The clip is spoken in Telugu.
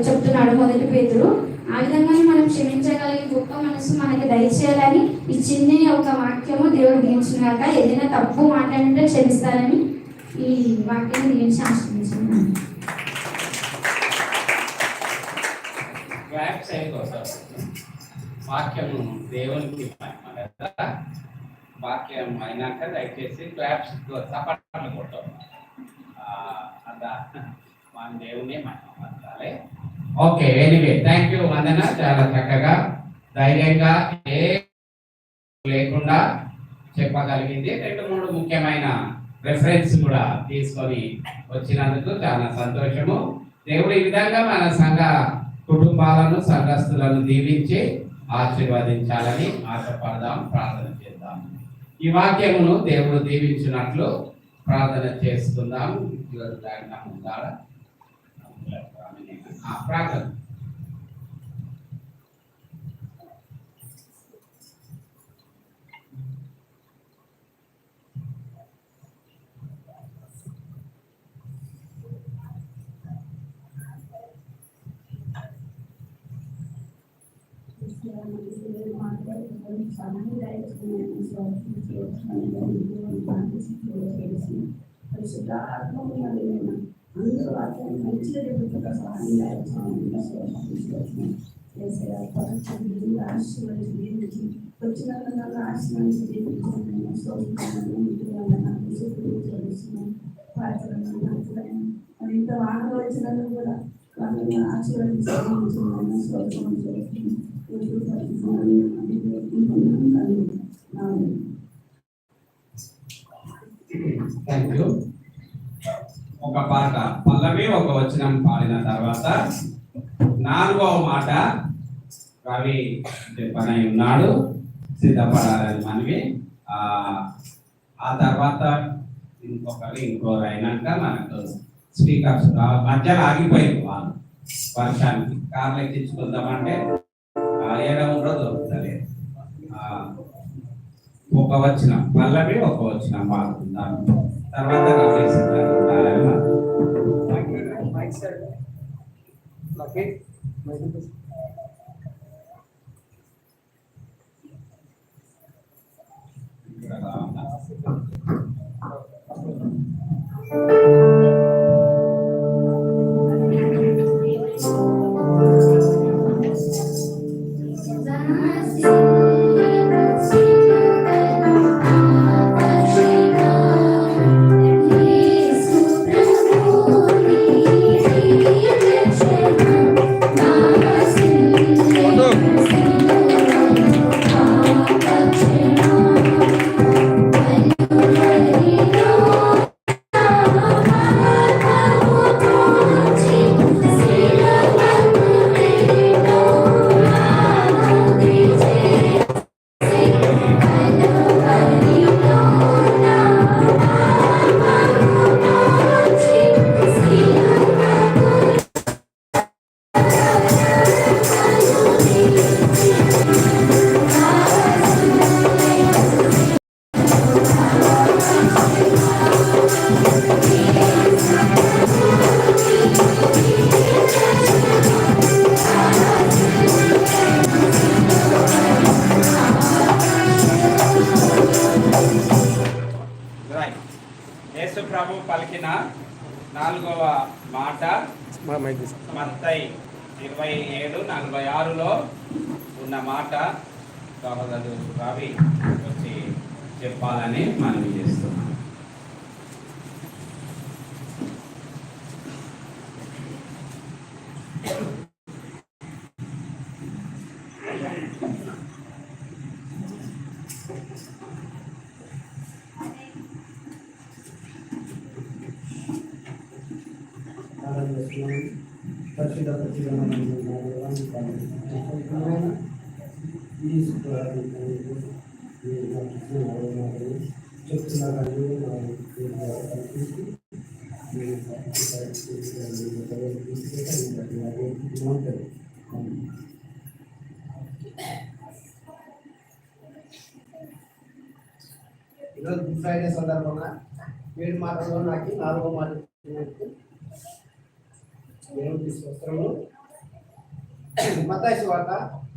చెప్తున్నాడు మొదటి పేతురు. ఆ విధంగానే మనం క్షమించగలిగే గొప్ప మనసు మనకి దయచేయాలని ఈ చిన్ని ఒక వాక్యము దేవుడు దీవించినాక ఏదైనా తప్పు మాట్లాడితే క్షమిస్తారని ఈ వాక్యాన్ని దీవించి ఆశ్రయించుకున్నాను. వాక్యము దేవునికి వాక్యం అయినాక దయచేసి క్లాప్స్ చప్పట్లు కొట్టాం. అంతా మన దేవుని మాట్లాడాలి. ఓకే, ఎనీవే థ్యాంక్ యూ వందన. చాలా చక్కగా ధైర్యంగా ఏ లేకుండా చెప్పగలిగింది. 2-3 ముఖ్యమైన రెఫరెన్స్ కూడా తీసుకొని వచ్చినందుకు చాలా సంతోషము. దేవుడు ఈ విధంగా మన సంఘ కుటుంబాలను సంఘస్థులను దీవించి ఆశీర్వదించాలని ఆశపడదాం, ప్రార్థన చేద్దాం. ఈ వాక్యమును దేవుడు దీవించినట్లు ప్రార్థన చేసుకుందాం. ప్రార్థన. అందరూ వాక్యాన్ని మంచిగా చెబుతున్న సహాయం ఆశీర్వదించి వచ్చిన ఆశీర్వదించి ఇంత వాహనం వచ్చినందుకు కూడా వాళ్ళని ఆశీర్వదించి థ్యాంక్ యూ. ఒక పాట పల్లవి ఒక వచనం పాడిన తర్వాత 4వ మాట రవి పని ఉన్నాడు, సిద్ధపడాలని మనవి. ఆ తర్వాత ఇంకోరు అయినాక మనకు స్పీకర్స్ మధ్యలో ఆగిపోయింది. వాళ్ళు వర్షానికి కార్లు ఎక్కించుకుందామంటే ఏడ ఉండో దొరుకుతలేదు. ఒక వచ్చిన పల్లవి ఒక వచ్చిన పాడుకుందాం. తర్వాత యేసు ప్రభు పలికిన 4వ మాట మత్తయి 27:46లో ఉన్న మాట సహోదరుడు రవి వచ్చి చెప్పాలని మనం చేస్తున్నాం. ఈరోజు గుడ్ ఫ్రైడే సందర్భంగా 7 మాటల్లో నాకు 4వ మాట దేవునికి స్తోత్రములు. మత్తయి సువార్త